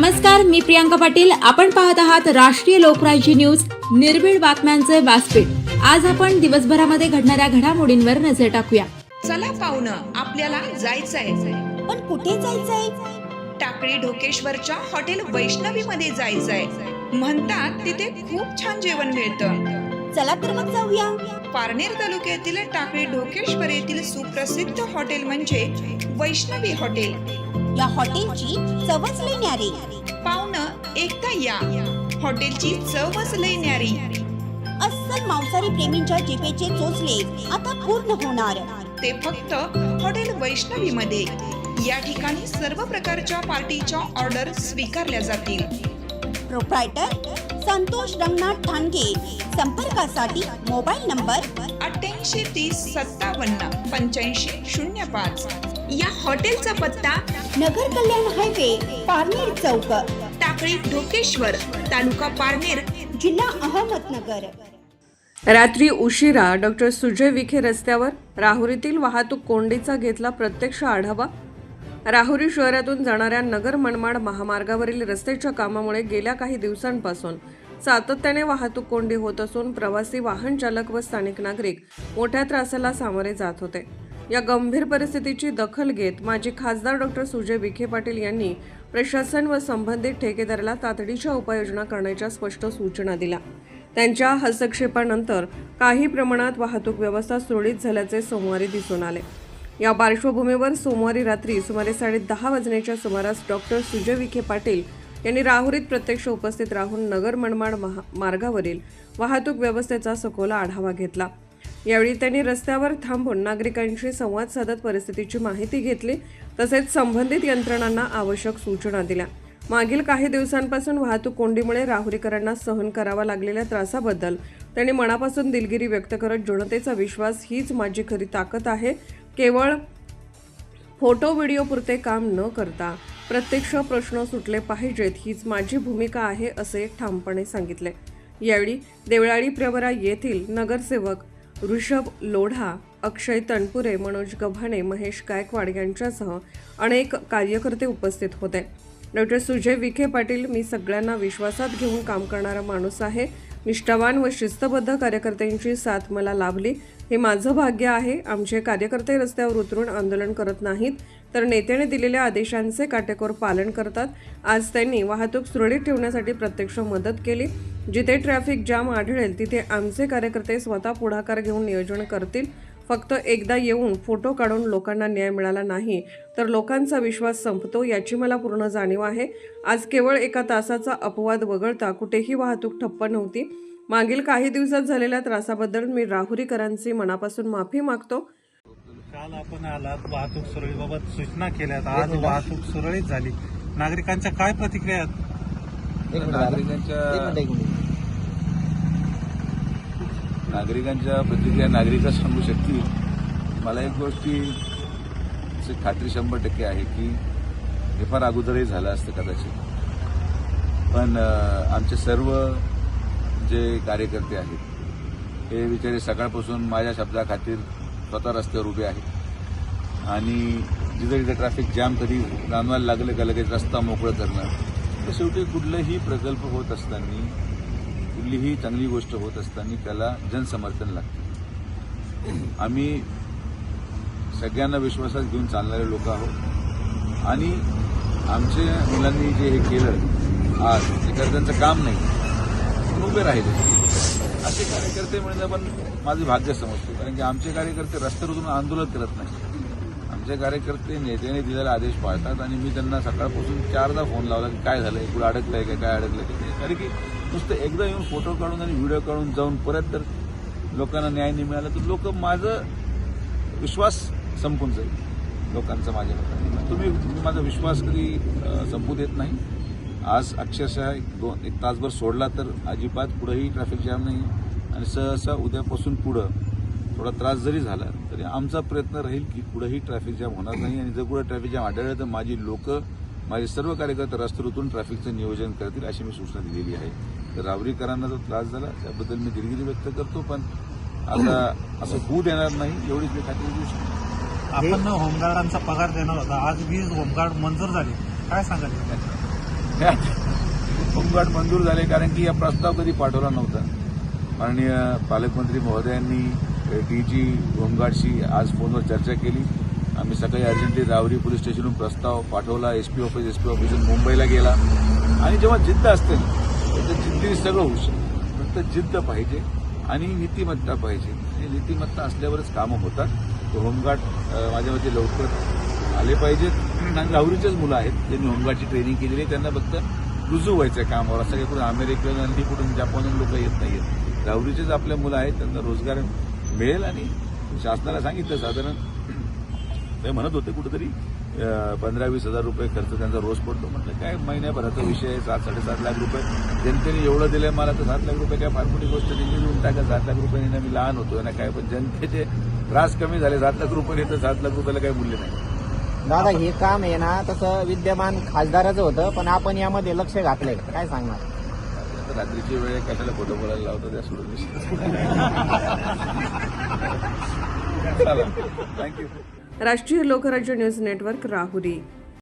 नमस्कार, मी प्रियांका पाटील. आपण पाहत आहात राष्ट्रीय लोकराज्य न्यूज, निर्भीड बातम्यांचे व्यासपीठ. आज आपण दिवसभरामध्ये घडणाऱ्या घडामोडींवर नजर टाकूया. चला पाहुणं, आपल्याला जायचंय. पण कुठे जायचंय? टाकळी ढोकेश्वरच्या हॉटेल वैष्णवी मध्ये जायचंय. म्हणतात तिथे खूप छान जेवण मिळतं. चला तर मग जाऊया. पारनेर तालुक्यातील टाकळी ढोकेश्वर येथील सुप्रसिद्ध हॉटेल म्हणजे वैष्णवी हॉटेल. या हॉटेलची चवच लई न्यारी. पाहुणं, एकदा या. हॉटेलची चवच लई न्यारी. अस्सल मांसाहारी प्रेमींच्या जिभेचे चोचले आता पूर्ण होणार. ते फक्त हॉटेल वैष्णवी मध्ये. या ठिकाणी सर्व प्रकारच्या पार्टीच्या ऑर्डर स्वीकारल्या जातील. प्रोप्रायटर संतोष रंगनाथ ठाणगे. संपर्कासाठी मोबाईल नंबर 8830578505. या हॉटेलचा पत्ता नगर कल्याण हायवे, पारनेर चौक, टाकळी ढोकेश्वर, तालुका पारनेर, जिल्हा अहमदनगर. रात्री उशिरा डॉक्टर सुजय विखे रस्त्यावर राहुरीतील वाहतूक कोंडीचा घेतला प्रत्यक्ष आढावा. राहुरी शहरातून जाणाऱ्या नगर मनमाड महामार्गावरील रस्त्याच्या कामामुळे गेल्या काही दिवसांपासून सातत्याने वाहतूक कोंडी होत असून प्रवासी, वाहन चालक व स्थानिक नागरिक मोठ्या त्रासाला सामोरे जात होते. या गंभीर परिस्थितीची दखल घेत माजी खासदार डॉक्टर सुजय विखे पाटील यांनी प्रशासन व संबंधित ठेकेदाराला तातडीच्या उपाययोजना करण्याच्या स्पष्ट सूचना दिल्या. त्यांच्या हस्तक्षेपानंतर काही प्रमाणात वाहतूक व्यवस्था सुरळीत झाल्याचे सोमवारी दिसून आले. या पार्श्वभूमीवर सोमवारी रात्री सुमारे 10:30 वाजण्याच्या सुमारास डॉक्टर सुजय विखे पाटील यांनी राहुरीत प्रत्यक्ष उपस्थित राहून नगर मनमाड मार्गावरील वाहतूक व्यवस्थेचा सखोल आढावा घेतला. यावेळी त्यांनी रस्त्यावर थांबून नागरिकांशी संवाद साधत परिस्थितीची माहिती घेतली. तसेच संबंधित यंत्रणांना आवश्यक सूचना दिल्या. मागील काही दिवसांपासून वाहतूक कोंडीमुळे राहुरीकरांना सहन करावा लागलेल्या त्रासाबद्दल त्यांनी मनापासून दिलगिरी व्यक्त करत जनतेचा विश्वास हीच माझी खरी ताकद आहे. केवळ फोटो व्हिडिओ पुरते काम न करता प्रत्यक्ष प्रश्न सुटले पाहिजेत हीच माझी भूमिका आहे असे ठामपणे सांगितले. यावेळी देवळाली प्रवरा येथील नगरसेवक ऋषभ लोढा, अक्षय तनपुरे, मनोज गव्हाणे, महेश गायकवाड यांच्यासह अनेक कार्यकर्ते उपस्थित होते. डॉक्टर सुजय विखे पाटील, मी सगळ्यांना विश्वासात घेऊन काम करणारा माणूस आहे. निष्ठावान व शिस्तबद्ध कार्यकर्त्यांची साथ मला लाभली, हे माझं भाग्य आहे. आमचे कार्यकर्ते रस्त्यावर उतरून आंदोलन करत नाहीत, तर नेत्याने दिलेल्या आदेशांचे काटेकोर पालन करतात. आज त्यांनी वाहतूक सुरळीत ठेवण्यासाठी प्रत्यक्ष मदत केली. जिथे ट्रॅफिक जाम आढळेल तिथे आमचे कार्यकर्ते स्वतः पुढाकार घेऊन नियोजन करतील. फक्त एकदा येऊन फोटो काढून लोकांना न्याय मिळाला नाही तर लोकांचा विश्वास संपतो याची मला पूर्ण जाणीव आहे. आज केवळ एका तासाचा अपवाद वगळता कुठेही वाहतूक ठप्प नव्हती. मागील काही दिवसात झालेल्या त्रासाबद्दल मी राहुरीकरांची मनापासून माफी मागतो. काल आपण आलात, वाहतूक सुरळीबाबत सूचना केल्यात. आज वाहतूक सुरळीत झाली. नागरिकांच्या काय प्रतिक्रिया आहेत? नागरिकांच्या प्रतिक्रिया नागरिकच सांगू शकतील. मला एक गोष्टी खात्री 100% आहे की हे फार अगोदरही झालं असतं कदाचित, पण आमचे सर्व जे कार्यकर्ते आहेत हे बिचारे सकाळपासून माझ्या शब्दाखातीर स्वतः रस्त्यावर उभे आहेत. आणि जिथं जिथं ट्रॅफिक जॅम कधी जाणवायला लागलं का लगेच रस्ता मोकळं करणं. तर शेवटी कुठलाही प्रकल्प होत असताना, कुठलीही चांगली गोष्ट होत असताना त्याला जनसमर्थन लागतं. आम्ही सगळ्यांना विश्वासात घेऊन चालणारे लोक आहोत आणि आमच्या मुलांनी जे हे केलं आज, ते त्यांचं काम नाही, पण उभे राहिले असे कार्यकर्ते म्हणजे पण माझं भाग्य समजतो. कारण की आमचे कार्यकर्ते रस्त्यावर उतरून आंदोलन करत नाही. आमचे कार्यकर्ते नेत्याने दिलेला आदेश पाळतात आणि मी त्यांना सकाळपासून 4दा फोन लावला की काय झालंय, कुठं अडकलंय का, काय अडकलंय का. कारण की नुसतं एकदा येऊन फोटो काढून आणि व्हिडिओ काढून जाऊन परत जर लोकांना न्याय नाही मिळाला तर लोक माझं विश्वास संपून जाईल लोकांचा माझ्यावर. तुम्ही माझा विश्वास कधी संपू देत नाही. आज अक्षरशः एक तासभर सोडला तर अजिबात पुढेही ट्रॅफिक जॅम नाही. आणि सहसा उद्यापासून पुढं थोडा त्रास जरी झाला तरी आमचा प्रयत्न राहील की पुढेही ट्रॅफिक जॅम होणार नाही. आणि जर पुढे ट्रॅफिक जॅम आढळलं तर माझी लोकं, माझे सर्व कार्यकर्ते रस्त्यावर उतरून ट्रॅफिकचं नियोजन करतील अशी मी सूचना दिलेली आहे. तर राहुरीकरांना जो त्रास झाला त्याबद्दल मी दिलगिरी व्यक्त करतो, पण आता असं होऊ देणार नाही एवढीच मी खात्री देऊ शकतो. आपण होमगार्डांचा पगार देणार होता, आज 20 होमगार्ड मंजूर झाले, काय सांगाल? होमगार्ड मंजूर झाले, कारण की हा प्रस्ताव कधी पाठवला नव्हता. माननीय पालकमंत्री महोदयांनी डीजी होमगार्डशी आज फोनवर चर्चा केली. आम्ही सकाळी अर्जंटली राहुरी पोलीस स्टेशनहून प्रस्ताव पाठवला. एसपी ऑफिस मुंबईला गेला. आणि जेव्हा जिद्द असते ना तर जिद्दीने सगळं होऊ शकतं. फक्त जिद्द पाहिजे आणि नीतिमत्ता पाहिजे. आणि नीतिमत्ता असल्यावरच कामं होतात. तो होमगार्ड माझ्या मते लवकर आले पाहिजेत. आणि राहुरीचेच मुलं आहेत त्यांनी होमगार्डची ट्रेनिंग केलेली आहे. त्यांना फक्त रुजू व्हायचं आहे कामावर. असं काही कुठून अमेरिकेहून आणि कुठून जपानहून लोक येत नाहीत. राहुरीचेच आपले मुलं आहेत. त्यांना रोजगार मिळेल. आणि शासनाला सांगितलं साधारण ते म्हणत होते कुठेतरी 15-20 हजार रुपये खर्च त्यांचा रोज पडतो. म्हटलं काय महिन्याभराचा विषय आहे. 7-7.5 लाख रुपये जनतेने एवढं दिलंय मला, तर 7 लाख रुपये काय फार मोठी गोष्ट नाही. देऊन टाका 7 लाख रुपये. मी लहान होतो ना काय, पण जनतेचे त्रास कमी झाले. 7 लाख रुपये तर 7 लाख रुपयाला काही मूल्य नाही. दादा हे काम आहे ना तसं विद्यमान खासदाराचं होतं, पण आपण यामध्ये लक्ष घातलंय, काय सांगणार? आता रात्रीची वेळ कशाला खोटं बोलायला लावतो त्या सोडून. चला, थँक्यू. राष्ट्रीय लोकराज्य न्यूज नेटवर्क, राहुरी.